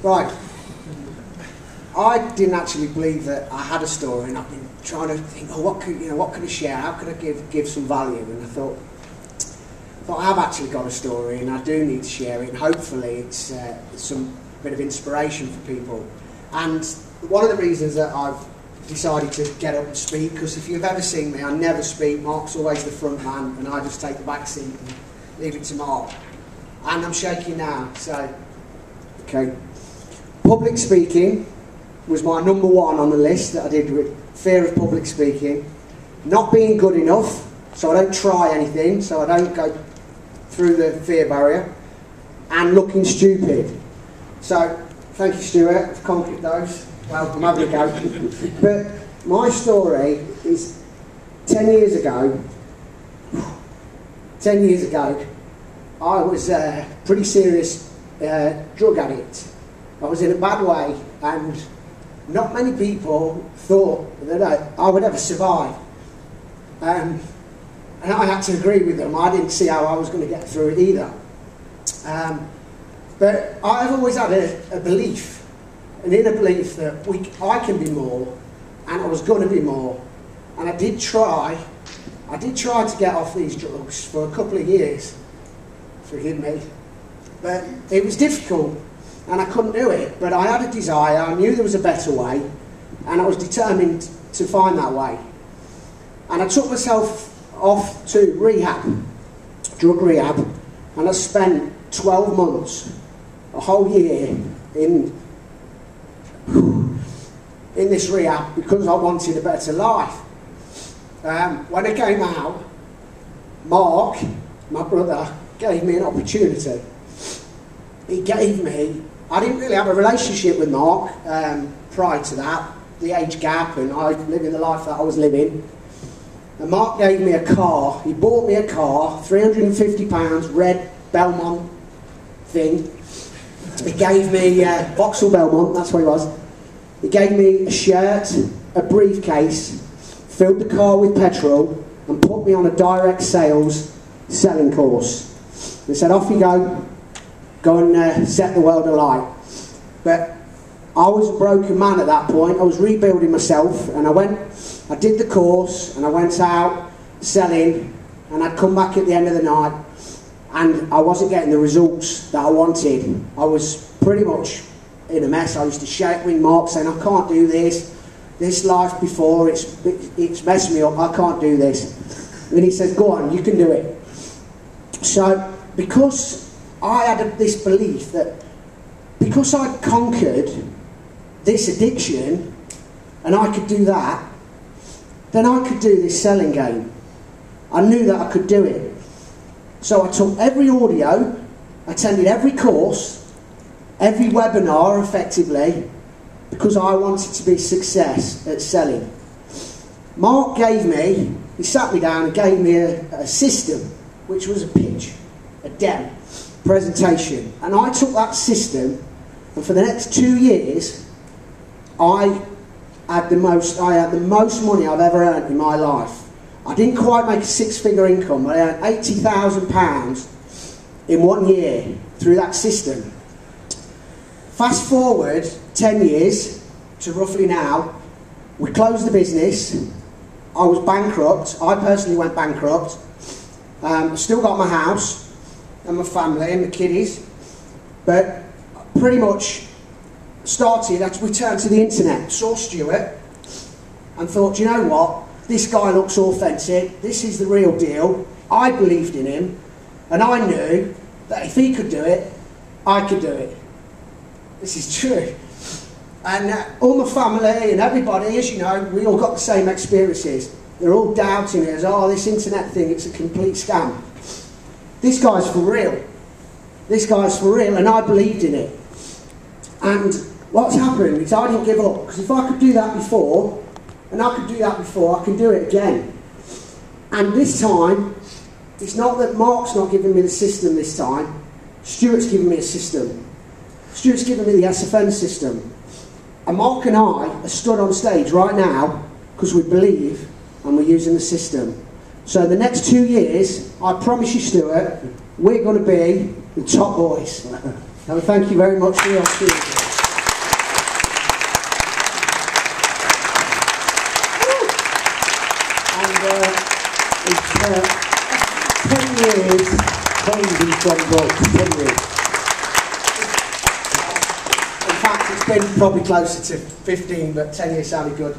Right. I didn't actually believe that I had a story, and I've been trying to think, oh, what could I share? How could I give some value? And I thought I have actually got a story, and I do need to share it. And hopefully, it's some bit of inspiration for people. And one of the reasons that I've decided to get up and speak, because if you've ever seen me, I never speak. Mark's always the front man, and I just take the back seat and leave it to Mark. And I'm shaking now, so okay. Public speaking was my number one on the list that I did with fear of public speaking. Not being good enough, so I don't try anything, so I don't go through the fear barrier. And looking stupid. So, thank you, Stuart, I've conquered those. Well, I'm having a go. But my story is 10 years ago, I was a pretty serious drug addict. I was in a bad way, and not many people thought that I would ever survive. And I had to agree with them. I didn't see how I was going to get through it either. But I've always had a belief, an inner belief that I can be more, and I was going to be more. And I did try to get off these drugs for a couple of years, forgive me, but it was difficult. And I couldn't do it, but I had a desire, I knew there was a better way, and I was determined to find that way. And I took myself off to rehab, drug rehab, and I spent 12 months, a whole year, in this rehab because I wanted a better life. When I came out, Mark, my brother, gave me an opportunity. He gave me, I didn't really have a relationship with Mark prior to that, the age gap, and I living the life that I was living. And Mark gave me a car. He bought me a car, £350, red Belmont thing. He gave me Vauxhall Belmont, that's what he was. He gave me a shirt, a briefcase, filled the car with petrol, and put me on a direct sales selling course. He said, off you go and set the world alight. But I was a broken man at that point. I was rebuilding myself, and I did the course, and I went out selling, and I'd come back at the end of the night, and I wasn't getting the results that I wanted. I was pretty much in a mess. I used to shout with Mark saying, I can't do this life before, it's messed me up, I can't do this. And he says, go on, you can do it. So, because I had this belief that because I'd conquered this addiction and I could do that, then I could do this selling game. I knew that I could do it. So I took every audio, attended every course, every webinar effectively, because I wanted to be a success at selling. Mark he sat me down and gave me a system, which was a pitch, a demo, presentation. And I took that system, and for the next 2 years, I had the most money I've ever earned in my life. I didn't quite make a six-figure income, but I earned £80,000 in 1 year through that system. Fast forward 10 years to roughly now, we closed the business. I was bankrupt. I personally went bankrupt. Still got my house and my family and the kiddies, but pretty much we turned to the internet, saw Stuart, and thought, you know what, this guy looks authentic, this is the real deal. I believed in him, and I knew that if he could do it, I could do it. This is true. And all my family and everybody, as you know, we all got the same experiences. They're all doubting us, oh, this internet thing, it's a complete scam. This guy's for real. This guy's for real, and I believed in it. And what's happened is I didn't give up, because if I could do that before, and I could do that before, I can do it again. And this time, it's not that Mark's not giving me the system this time, Stuart's giving me a system. Stuart's giving me the SFN system. And Mark and I are stood on stage right now because we believe and we're using the system. So in the next 2 years, I promise you, Stuart, we're going to be the top boys. And thank you very much for your opportunity. And it's 10 years cleaned from books, 10 years. In fact, it's been probably closer to 15, but 10 years sounded good.